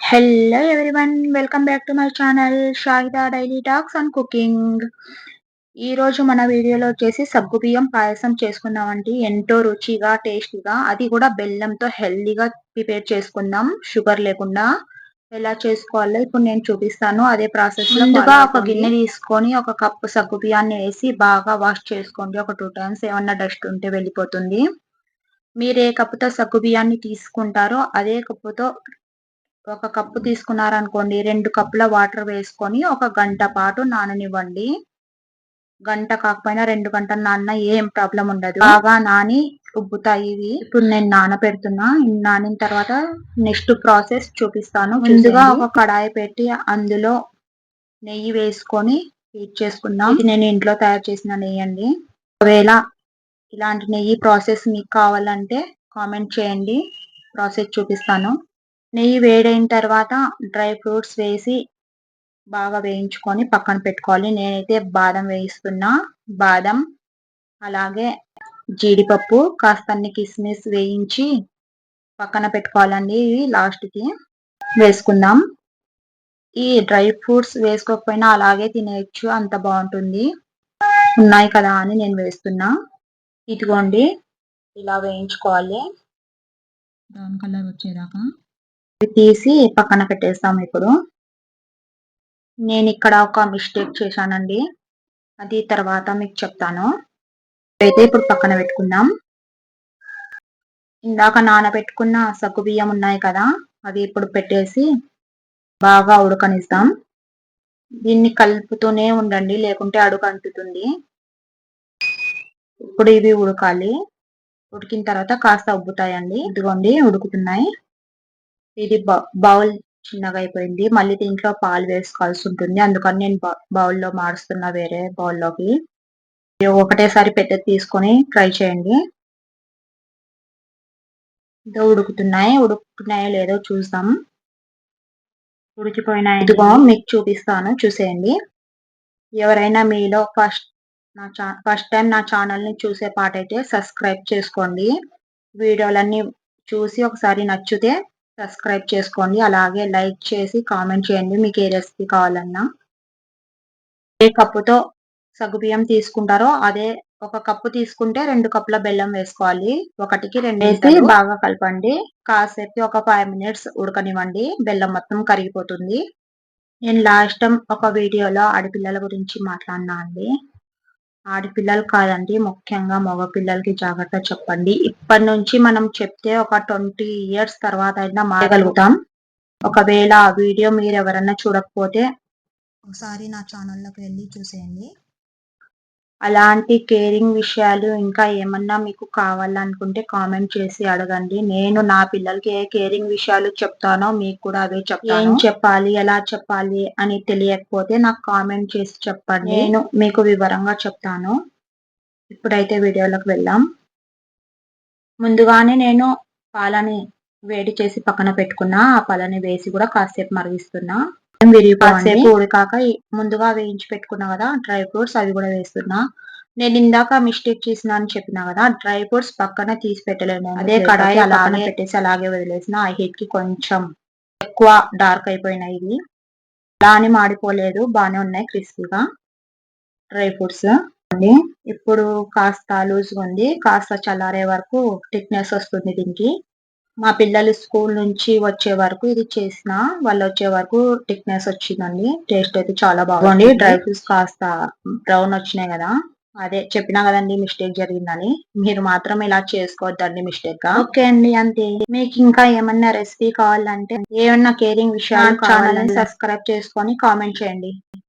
Hello everyone, welcome back to my channel Shahida daily talks and cooking. ఈ రోజు మన వీడియోలో వచ్చేసి సగ్గుబియ్యం పాయసం చేసుకుందామండి. ఎంతో రుచిగా టేస్టీగా, అది కూడా బెల్లంతో హెల్దీగా ప్రిపేర్ చేసుకుందాం, షుగర్ లేకుండా. ఎలా చేసుకోవాలో ఇప్పుడు నేను చూపిస్తాను, అదే ప్రాసెస్ లో. ముందుగా ఒక గిన్నె తీసుకొని ఒక కప్పు సగ్గుబియ్యాన్ని వేసి బాగా వాష్ చేసుకోండి. ఒక 2 టైమ్స్, ఏమన్నా డస్ట్ ఉంటే వెళ్ళిపోతుంది. మీరు ఏ కప్పుతో సగ్గుబియ్యాన్ని తీసుకుంటారో అదే కప్పుతో ఒక కప్పు తీసుకున్నారనుకోండి, 2 కప్పుల వాటర్ వేసుకొని ఒక గంట పాటు నాననివ్వండి. గంట కాకపోయినా 2 గంటలు నానినా ఏం ప్రాబ్లం ఉండదు. బాగా నాని ఉబ్బుతాయి ఇవి. ఇప్పుడు నేను నానబెడుతున్నా. నానిన తర్వాత నెక్స్ట్ ప్రాసెస్ చూపిస్తాను. ముందుగా ఒక కడాయి పెట్టి అందులో నెయ్యి వేసుకొని హీట్ చేసుకుందాం. ఇది నేను ఇంట్లో తయారు చేసిన నెయ్యి అండి. ఒకవేళ ఇలాంటి నెయ్యి ప్రాసెస్ మీకు కావాలంటే కామెంట్ చేయండి, ప్రాసెస్ చూపిస్తాను. నెయ్యి వేడైన తర్వాత డ్రై ఫ్రూట్స్ వేసి బాగా వేయించుకొని పక్కన పెట్టుకోవాలి. నేనైతే బాదం వేయిస్తున్నా. బాదం, అలాగే జీడిపప్పు, కాస్తన్ని కిస్మిస్ వేయించి పక్కన పెట్టుకోవాలండి. ఇవి లాస్ట్కి వేసుకుందాం. ఈ డ్రై ఫ్రూట్స్ వేసుకోకపోయినా అలాగే తినేయచ్చు, అంత బాగుంటుంది. ఉన్నాయి కదా అని నేను వేస్తున్నా. ఇదిగోండి, ఇలా వేయించుకోవాలి బ్రౌన్ కలర్ వచ్చేదాకా. తీసి పక్కన పెట్టేస్తాం. ఇప్పుడు నేను ఇక్కడ ఒక మిస్టేక్ చేశానండి, అది తర్వాత మీకు చెప్తాను. అయితే ఇప్పుడు పక్కన పెట్టుకుందాం. ఇందాక నానబెట్టుకున్న సగ్గుబియ్యం ఉన్నాయి కదా, అవి ఇప్పుడు పెట్టేసి బాగా ఉడకనిస్తాం. దీన్ని కలుపుతూనే ఉండండి, లేకుంటే అడుగు అంటుతుంది. ఇప్పుడు ఇవి ఉడకాలి. ఉడికిన తర్వాత కాస్త ఉబ్బుతాయండి. ఇదిగోండి, ఉడుకుతున్నాయి. ఇది బౌల్ చిన్నగా అయిపోయింది. మళ్ళీ దీంట్లో పాలు వేసుకోవాల్సి ఉంటుంది, అందుకని నేను బౌల్లో మారుస్తున్నా, వేరే బౌల్లోకి. ఒకటేసారి పెద్దది తీసుకొని ట్రై చేయండి. ఉడుకుతున్నాయో లేదో చూద్దాం. ఉడికిపోయినాయి. ఇదిగో మీకు చూపిస్తాను, చూసేయండి. ఎవరైనా మీలో ఫస్ట్ టైం నా ఛానల్ని చూసే పాటైతే సబ్స్క్రైబ్ చేసుకోండి. వీడియోలన్నీ చూసి ఒకసారి నచ్చితే సబ్స్క్రైబ్ చేసుకోండి. అలాగే లైక్ చేసి కామెంట్ చేయండి మీకు ఏ రెసిపీ కావాలన్నా. ఏ కప్పుతో సగ్గుబియ్యం తీసుకుంటారో అదే ఒక కప్పు తీసుకుంటే 2 కప్పుల బెల్లం వేసుకోవాలి. 1కి 2 వేసి బాగా కలపండి. కాసేపు ఒక 5 మినిట్స్ ఉడకనివ్వండి, బెల్లం మొత్తం కరిగిపోతుంది. నేను లాస్ట్ టైం ఒక వీడియోలో ఆడపిల్లల గురించి మాట్లాడినా అండి. ఆడపిల్లలు కాదండి, ముఖ్యంగా మగపిల్లలకి జాగ్రత్త చెప్పండి. ఇప్పటి నుంచి మనం చెప్తే ఒక 20 ఇయర్స్ తర్వాత అయినా మారగలుగుతాం. ఒకవేళ ఆ వీడియో మీరు ఎవరన్నా చూడకపోతే ఒకసారి నా ఛానల్లోకి వెళ్ళి చూసేయండి. అలాంటి కేరింగ్ విషయాలు ఇంకా ఏమన్నా మీకు కావాలనుకుంటే కామెంట్ చేసి అడగండి. నేను నా పిల్లలకి ఏ కేరింగ్ విషయాలు చెప్తానో మీకు కూడా అవే చెప్తాను. ఏం చెప్పాలి, ఎలా చెప్పాలి అని తెలియకపోతే నాకు కామెంట్ చేసి చెప్పండి, నేను మీకు వివరంగా చెప్తాను. ఇప్పుడైతే వీడియోలోకి వెళ్దాం. ముందుగానే నేను పాలని వేడి చేసి పక్కన పెట్టుకున్నా. ఆ పాలని వేసి కూడా కాసేపు మరిగిస్తున్నా. కాసేపు ఉడికాక ముందుగా వేయించి పెట్టుకున్నా కదా డ్రై ఫ్రూట్స్, అవి కూడా వేస్తున్నా. నేను ఇందాక మిస్టేక్ చేసిన అని చెప్పినా కదా, డ్రై ఫ్రూట్స్ పక్కన తీసి పెట్టలేను. అదే కడాయి అలాగే పెట్టేసి అలాగే వదిలేసిన. ఆ హీట్ కి కొంచెం ఎక్కువ డార్క్ అయిపోయినాయి. ఇవి అలా అని మాడిపోలేదు, బాగానే ఉన్నాయి క్రిస్పీగా డ్రై ఫ్రూట్స్. ఇప్పుడు కాస్త లూజ్ ఉంది, కాస్త చల్లారే వరకు థిక్నెస్ వస్తుంది దీనికి. మా పిల్లలు స్కూల్ నుంచి వచ్చే వరకు ఇది చేసిన, వాళ్ళు వచ్చే వరకు థిక్నెస్ వచ్చిందండి. టేస్ట్ అయితే చాలా బాగుంది. డ్రై ఫ్రూట్స్ కాస్త బ్రౌన్ వచ్చినాయి కదా, అదే చెప్పినా కదండి మిస్టేక్ జరిగిందని. మీరు మాత్రం ఇలా చేసుకోవద్దండి మిస్టేక్ గా. ఓకే అండి, అంతే. మీకు ఇంకా ఏమన్నా రెసిపీ కావాలంటే, ఏమన్నా కేరింగ్ విషయాలు ఛానల్ సబ్స్క్రైబ్ చేసుకొని కామెంట్ చేయండి.